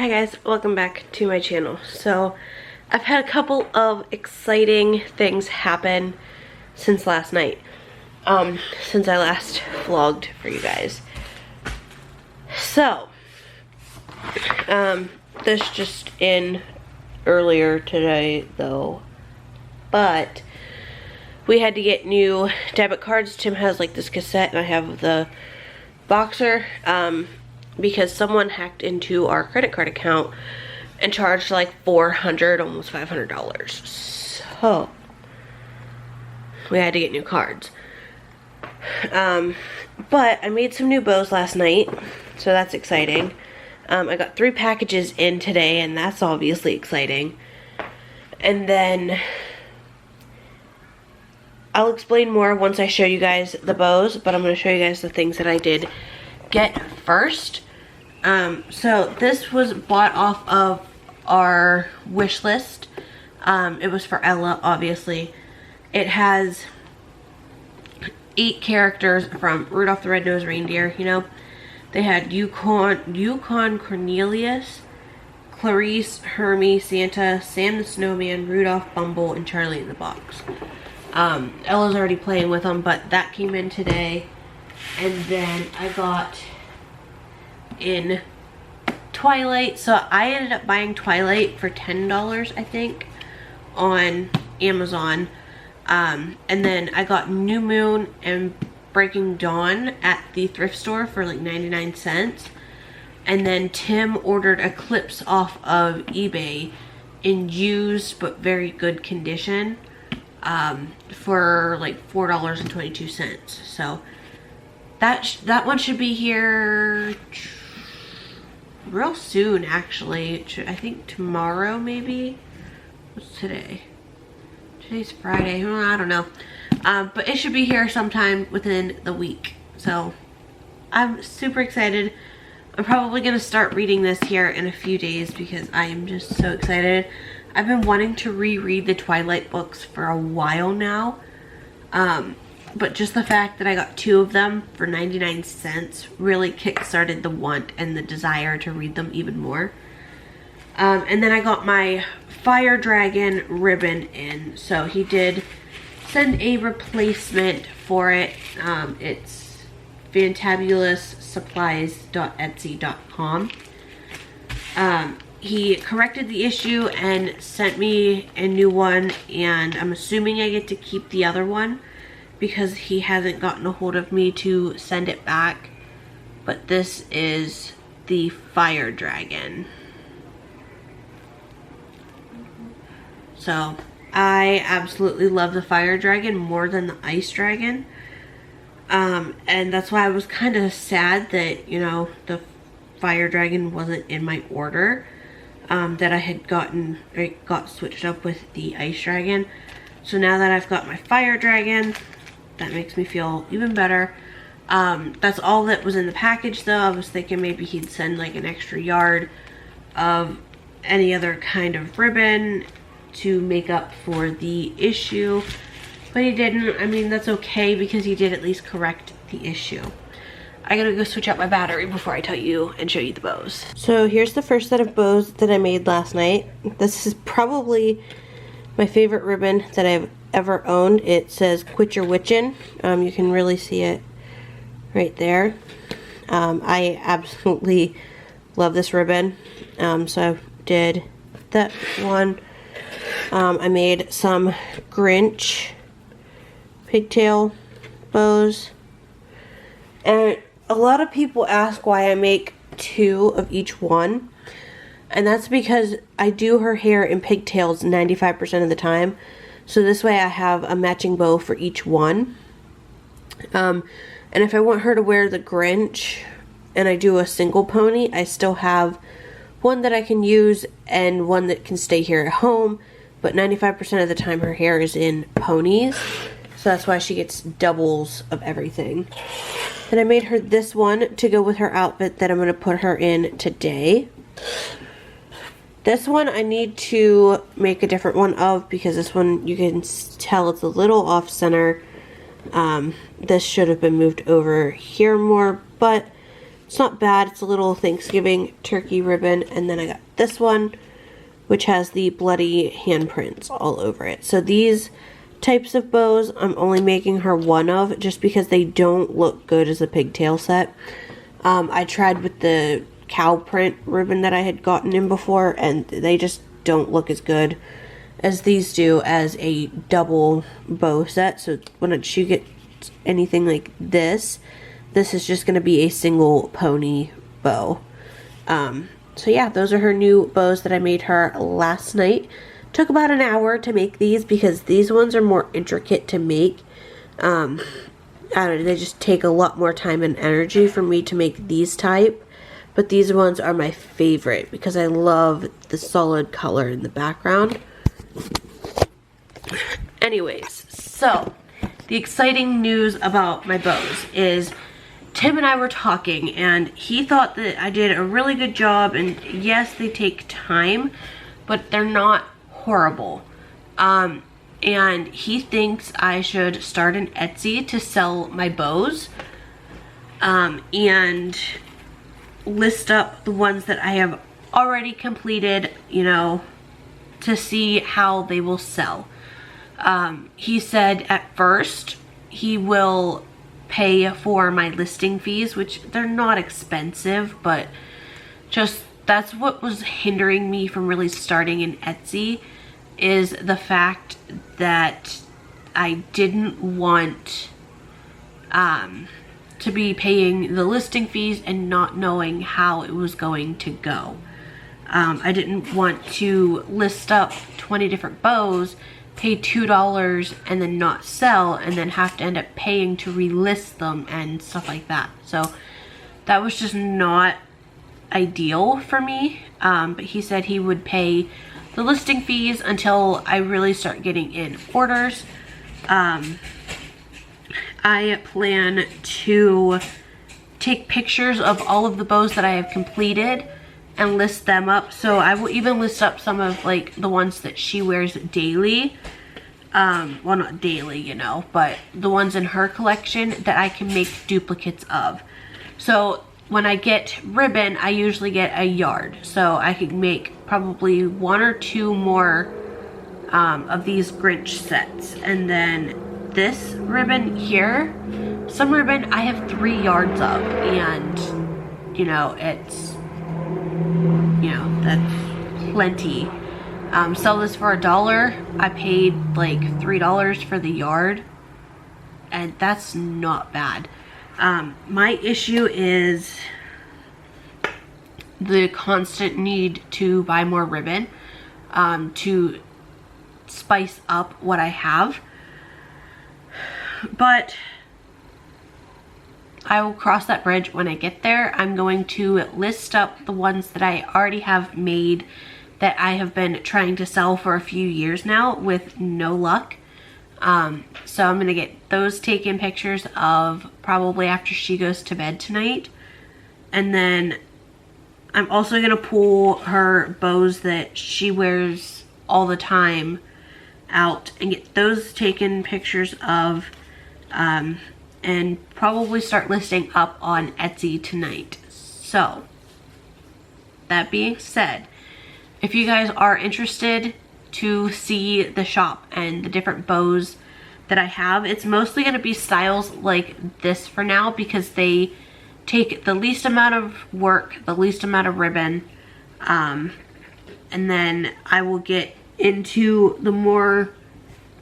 Hi guys, welcome back to my channel. So I've had a couple of exciting things happen since last night, since I last vlogged for you guys. So this just in earlier today though, but we had to get new debit cards. Tim has like this cassette and I have the boxer, because someone hacked into our credit card account and charged like $400, almost $500. So we had to get new cards. But I made some new bows last night, so that's exciting. I got 3 packages in today, and that's obviously exciting. And then I'll explain more once I show you guys the bows, but I'm going to show you guys the things that I did get first. So this was bought off of our wish list. It was for Ella, obviously. It has 8 characters from Rudolph the Red-Nosed Reindeer, you know. They had Yukon Cornelius, Clarice, Hermie, Santa, Sam the Snowman, Rudolph, Bumble, and Charlie in the Box. Ella's already playing with them, but that came in today. And then I got in Twilight. So I ended up buying Twilight for $10, I think, on Amazon. And then I got New Moon and Breaking Dawn at the thrift store for like 99 cents. And then Tim ordered Eclipse off of eBay in used but very good condition, for like $4.22. So that one should be here real soon, actually. I think tomorrow, maybe. What's today? Today's Friday. I don't know. But it should be here sometime within the week. So I'm super excited. I'm probably going to start reading this here in a few days because I am just so excited. I've been wanting to reread the Twilight books for a while now. But just the fact that I got 2 of them for 99 cents really kick-started the want and the desire to read them even more. And then I got my Fire Dragon ribbon in. So he did send a replacement for it. It's fantabuloussupplies.etsy.com. He corrected the issue and sent me a new one, and I'm assuming I get to keep the other one because he hasn't gotten a hold of me to send it back. But this is the Fire Dragon. So I absolutely love the Fire Dragon more than the Ice Dragon. And that's why I was kind of sad that, you know, the Fire Dragon wasn't in my order. That I had got switched up with the Ice Dragon. So now that I've got my Fire Dragon, that makes me feel even better. That's all that was in the package though. I was thinking maybe he'd send like an extra yard of any other kind of ribbon to make up for the issue, but he didn't. I mean, that's okay because he did at least correct the issue. I gotta go switch out my battery before I tell you and show you the bows. So here's the first set of bows that I made last night. This is probably my favorite ribbon that I've ever owned. It says "Quit Your Witchin'." You can really see it right there. I absolutely love this ribbon. So I did that one. I made some Grinch pigtail bows, and a lot of people ask why I make 2 of each one, and that's because I do her hair in pigtails 95% of the time, so this way I have a matching bow for each one. And if I want her to wear the Grinch and I do a single pony, I still have one that I can use and one that can stay here at home, but 95% of the time her hair is in ponies, so that's why she gets doubles of everything. Then I made her this one to go with her outfit that I'm going to put her in today. This one I need to make a different one of because this one you can tell it's a little off center. This should have been moved over here more, but It's not bad. It's a little Thanksgiving turkey ribbon. And then I got this one, which has the bloody handprints all over it. So these types of bows I'm only making her one of just because they don't look good as a pigtail set. I tried with the cow print ribbon that I had gotten in before, and they just don't look as good as these do as a double bow set. So when she gets anything like this is just going to be a single pony bow. So yeah, those are her new bows that I made her last night. Took about an hour to make these because these ones are more intricate to make. I don't know, they just take a lot more time and energy for me to make these type. But these ones are my favorite because I love the solid color in the background. Anyways, so the exciting news about my bows is Tim and I were talking, and he thought that I did a really good job, and yes, they take time, but they're not horrible. And he thinks I should start an Etsy to sell my bows, and list up the ones that I have already completed, you know, to see how they will sell. He said at first he will pay for my listing fees, which they're not expensive, but just that's what was hindering me from really starting an Etsy, is the fact that I didn't want to be paying the listing fees and not knowing how it was going to go. I didn't want to list up 20 different bows, pay $2 and then not sell, and then have to end up paying to relist them and stuff like that. So that was just not ideal for me. But he said he would pay the listing fees until I really start getting in orders. I plan to take pictures of all of the bows that I have completed and list them up. So I will even list up some of like the ones that she wears daily. Well, not daily, you know, but the ones in her collection that I can make duplicates of. So when I get ribbon, I usually get a yard. So I can make probably 1 or 2 more of these Grinch sets. And then this ribbon here, some ribbon I have 3 yards of, and you know, it's, you know, that's plenty. Sell this for $1. I paid like $3 for the yard, and that's not bad. My issue is the constant need to buy more ribbon to spice up what I have, but I will cross that bridge when I get there. I'm going to list up the ones that I already have made that I have been trying to sell for a few years now with no luck. So I'm going to get those taken pictures of probably after she goes to bed tonight. And then I'm also going to pull her bows that she wears all the time out and get those taken pictures of, and probably start listing up on Etsy tonight. So that being said, if you guys are interested to see the shop and the different bows that I have, it's mostly going to be styles like this for now because they take the least amount of work, the least amount of ribbon, and then I will get into the more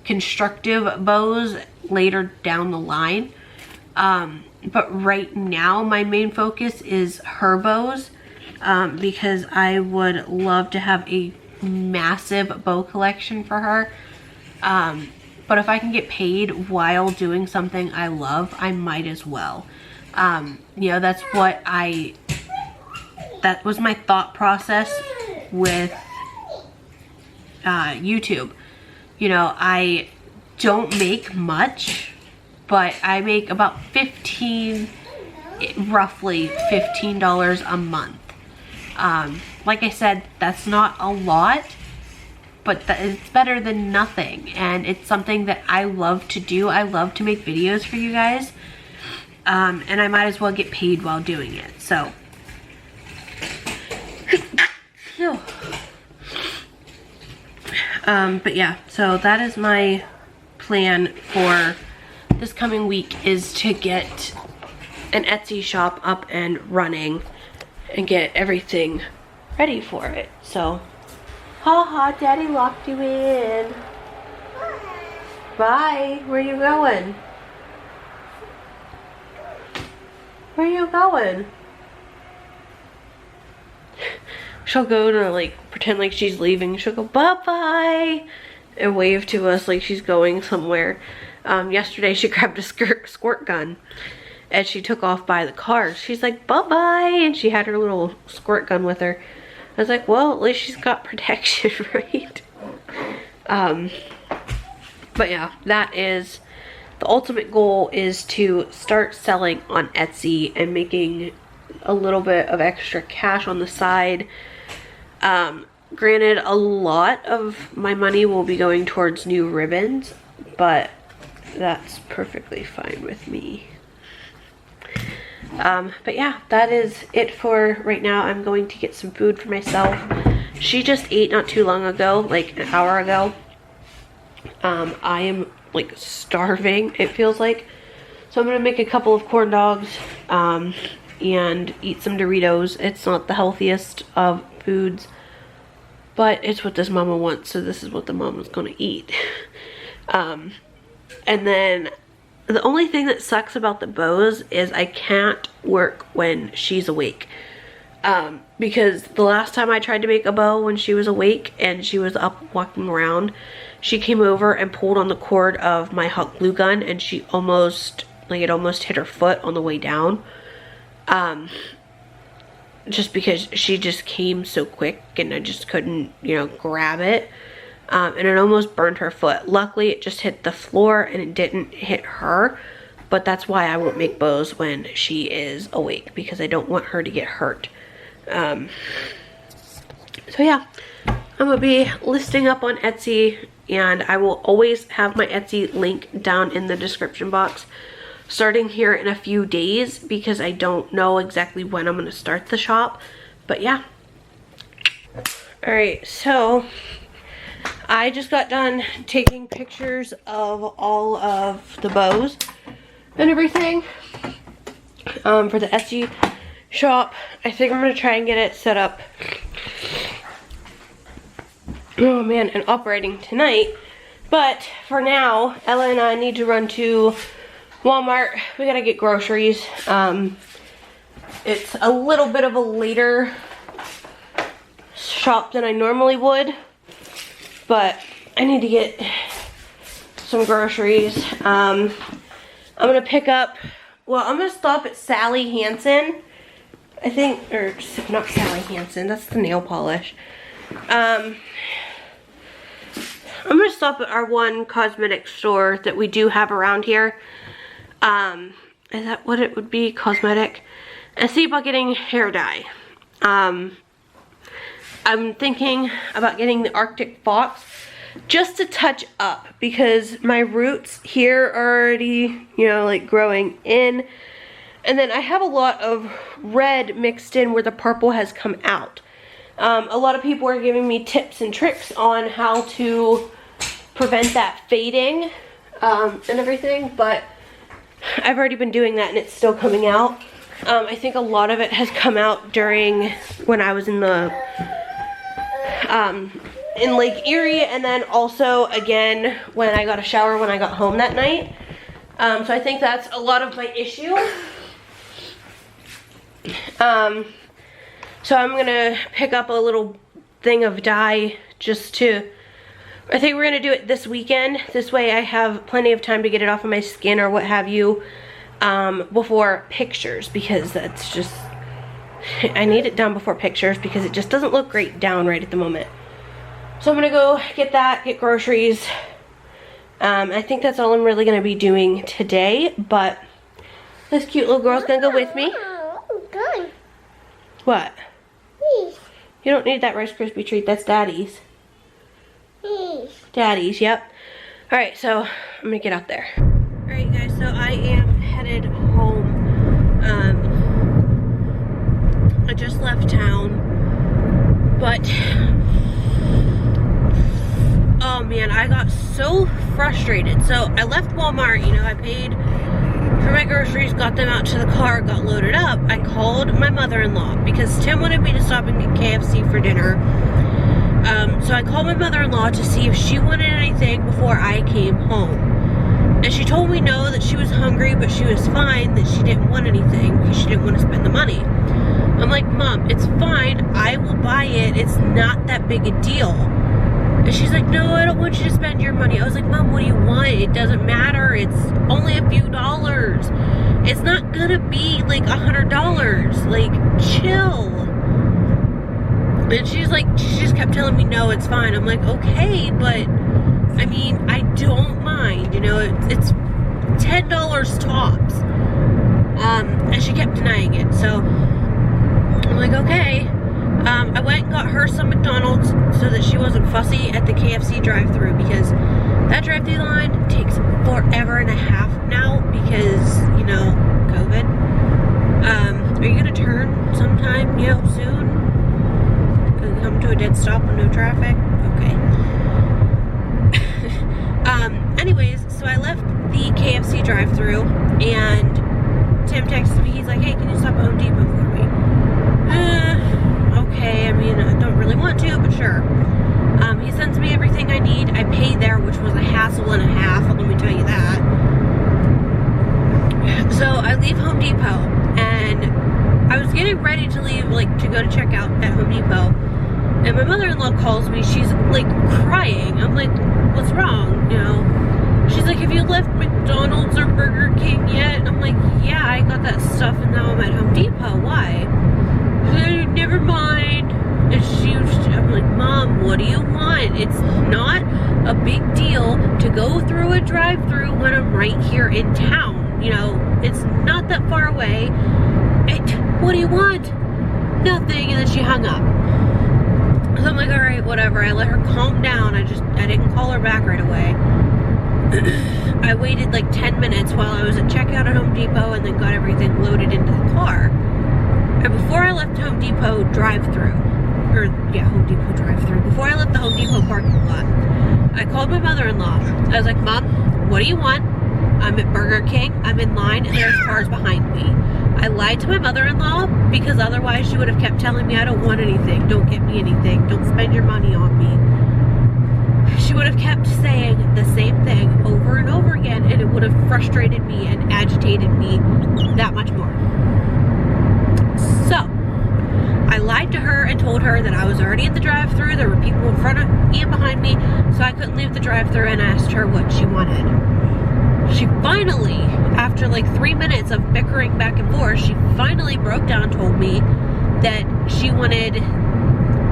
constructive bows later down the line. But right now my main focus is her bows, because I would love to have a massive bow collection for her. But if I can get paid while doing something I love, I might as well. You know, that was my thought process with YouTube. You know, I don't make much, but I make about roughly $15 a month. Like I said, that's not a lot, but it's better than nothing, and it's something that I love to do. I love to make videos for you guys, and I might as well get paid while doing it. So but yeah, so that is my plan for this coming week, is to get an Etsy shop up and running and get everything ready for it. So, haha, Daddy locked you in. Bye. Where you going? Where you going? She'll go to like pretend like she's leaving. She'll go bye-bye and wave to us like she's going somewhere. Yesterday she grabbed a squirt gun and she took off by the car. She's like bye-bye, and she had her little squirt gun with her. I was like, well, at least she's got protection, right? But yeah, that is the ultimate goal, is to start selling on Etsy and making a little bit of extra cash on the side. Granted, a lot of my money will be going towards new ribbons, but that's perfectly fine with me. But yeah, that is it for right now. I'm going to get some food for myself. She just ate not too long ago, like an hour ago. I am like starving, it feels like. So I'm gonna make a couple of corn dogs and eat some Doritos. It's not the healthiest of foods, but it's what this mama wants, so this is what the mama's gonna eat. And then the only thing that sucks about the bows is I can't work when she's awake. Because the last time I tried to make a bow when she was awake and she was up walking around, she came over and pulled on the cord of my hot glue gun, and she almost, like, it almost hit her foot on the way down. Just because she just came so quick and I just couldn't, you know, grab it. And it almost burned her foot. Luckily, it just hit the floor and it didn't hit her. But that's why I won't make bows when she is awake, because I don't want her to get hurt. So yeah, I'm gonna be listing up on Etsy, and I will always have my Etsy link down in the description box starting here in a few days, because I don't know exactly when I'm gonna start the shop. But yeah. Alright, so I just got done taking pictures of all of the bows and everything for the Etsy shop. I think I'm gonna try and get it set up, oh man, and operating tonight. But for now, Ella and I need to run to Walmart. We gotta get groceries. It's a little bit of a later shop than I normally would, but I need to get some groceries. I'm gonna pick up, well, I'm gonna stop at Sally Hansen, I think, or not Sally Hansen, that's the nail polish. I'm gonna stop at our one cosmetic store that we do have around here. Is that what it would be? Cosmetic? And see about getting hair dye. I'm thinking about getting the Arctic Fox just to touch up, because my roots here are already, you know, like growing in. And then I have a lot of red mixed in where the purple has come out. A lot of people are giving me tips and tricks on how to prevent that fading and everything, but I've already been doing that and it's still coming out. I think a lot of it has come out during when I was in the in Lake Erie, and then also again when I got a shower when I got home that night. So I think that's a lot of my issue. So I'm gonna pick up a little thing of dye just to, I think we're gonna do it this weekend. This way I have plenty of time to get it off of my skin or what have you before pictures, because that's just, I need it done before pictures because it just doesn't look great down right at the moment. So I'm gonna go get that, get groceries. I think that's all I'm really gonna be doing today, but this cute little girl's gonna go with me. Good. What? Please. You don't need that Rice Krispie treat, that's Daddy's. Please. Daddy's, yep. Alright, so I'm gonna get out there. Alright guys, so I am headed home I just left town, but oh man, I got so frustrated. So I left Walmart, you know, I paid for my groceries, got them out to the car, got loaded up. I called my mother-in-law because Tim wanted me to stop and get KFC for dinner. So I called my mother-in-law to see if she wanted anything before I came home. And she told me no, that she was hungry, but she was fine, that she didn't want anything because she didn't want to spend the money. I'm like, Mom, it's fine, I will buy it, it's not that big a deal. And she's like, no, I don't want you to spend your money. I was like, Mom, what do you want? It doesn't matter, it's only a few dollars. It's not gonna be like $100, like, chill. And she's like, she just kept telling me, no, it's fine. I'm like, okay, but, I mean, I don't mind, you know, it's $10 tops. And she kept denying it, so I'm like, okay. I went and got her some McDonald's so that she wasn't fussy at the KFC drive-thru, because that drive-thru line takes forever and a half now because, you know, COVID. Are you gonna turn sometime, you know, soon? Come to a dead stop with no traffic? Okay. Anyways, so I left the KFC drive-thru and Tim texted me. He's like, hey, can you stop at Home Depot for me? Okay, I mean, I don't really want to, but sure. He sends me everything I need. I paid there, which was a hassle and a half, let me tell you that. So I leave Home Depot and I was getting ready to leave, like, to go to check out at Home Depot. And my mother-in-law calls me, she's like crying. I'm like, what's wrong, you know? She's like, have you left McDonald's or Burger King yet? I'm like, yeah, I got that stuff and now I'm at Home Depot, why? Never mind. And I'm like, Mom, what do you want? It's not a big deal to go through a drive-thru when I'm right here in town. You know, it's not that far away. What do you want? Nothing. And then she hung up. So I'm like, all right, whatever. I let her calm down. I didn't call her back right away. I waited like 10 minutes while I was at checkout at Home Depot and then got everything loaded into the car. And before I left Home Depot drive-thru, Home Depot drive-thru, before I left the Home Depot parking lot, I called my mother-in-law. I was like, Mom, what do you want? I'm at Burger King, I'm in line, and there's cars behind me. I lied to my mother-in-law because otherwise she would have kept telling me I don't want anything, don't get me anything, don't spend your money on me. She would have kept saying the same thing over and over again, and it would have frustrated me and agitated me that much more. So, I lied to her and told her that I was already in the drive-thru, there were people in front of me and behind me, so I couldn't leave the drive-thru, and asked her what she wanted. She finally, after like 3 minutes of bickering back and forth, she finally broke down and told me that she wanted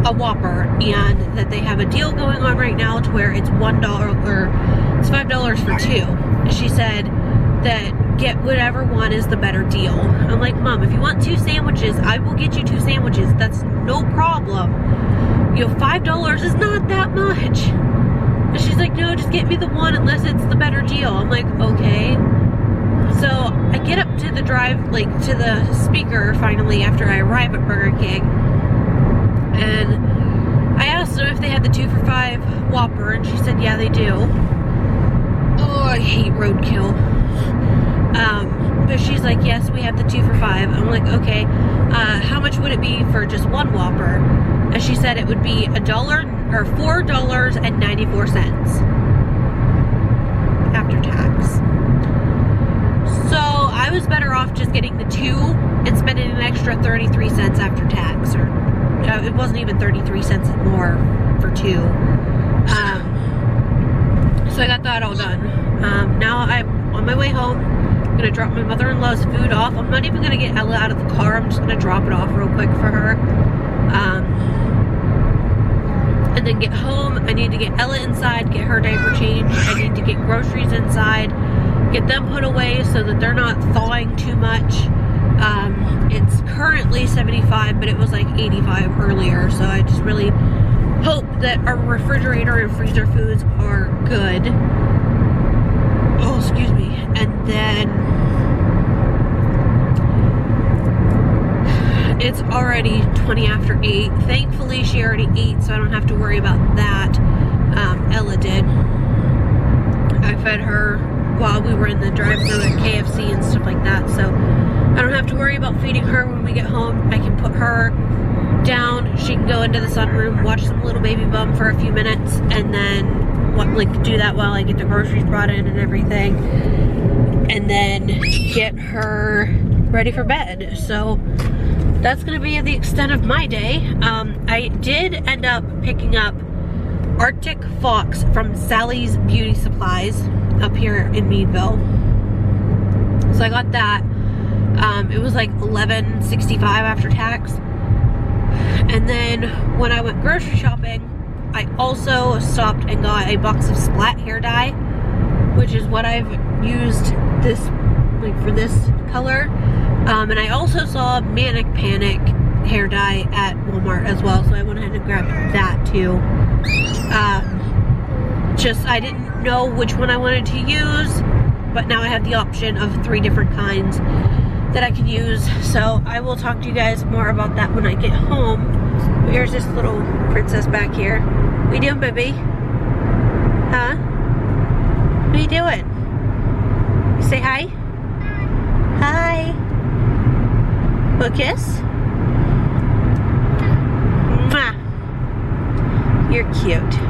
a Whopper and that they have a deal going on right now to where it's $1 or it's $5 for two. She said that get whatever one is the better deal. I'm like, Mom, if you want 2 sandwiches, I will get you 2 sandwiches. That's no problem. You know, $5 is not that much. And she's like, no, just get me the one unless it's the better deal. I'm like, okay. So I get up to the to the speaker finally after I arrive at Burger King. And I asked them if they had the 2 for $5 Whopper, and she said, yeah, they do. Oh, I hate roadkill. But she's like, yes, we have the 2 for $5. I'm like, okay, how much would it be for just 1 Whopper? And she said it would be $4.94 after tax. So I was better off just getting the 2 and spending an extra 33 cents after tax, or it wasn't even 33 cents more for 2. So I got that all done. Now I'm on my way home. I'm gonna drop my mother-in-law's food off. I'm not even gonna get Ella out of the car. I'm just gonna drop it off real quick for her. And then get home. I need to get Ella inside, get her diaper changed. I need to get groceries inside, get them put away so that they're not thawing too much. It's currently 75, but it was like 85 earlier, so I just really hope that our refrigerator and freezer foods are good. Oh, excuse me. And then it's already 20 after 8. Thankfully, she already ate, so I don't have to worry about that. Ella did. I fed her while we were in the drive-thru at KFC and stuff like that, so I don't have to worry about feeding her when we get home. I can put her down, she can go into the sunroom, watch some Little Baby Bum for a few minutes, and then do that while I get the groceries brought in and everything, and then get her ready for bed. So that's gonna be the extent of my day. I did end up picking up Arctic Fox from Sally's Beauty Supplies up here in Meadville. So I got that. It was like $11.65 after tax. And then when I went grocery shopping, I also stopped and got a box of Splat hair dye, which is what I've used this, like, for this color. And I also saw Manic Panic hair dye at Walmart as well, so I went ahead and grabbed that too. Just, I didn't know which one I wanted to use, but now I have the option of 3 different kinds that I can use. So I will talk to you guys more about that when I get home. Here's this little princess back here. What you doing, baby? Huh? What are you doing? You say hi? Hi. A kiss? Mwah. You're cute.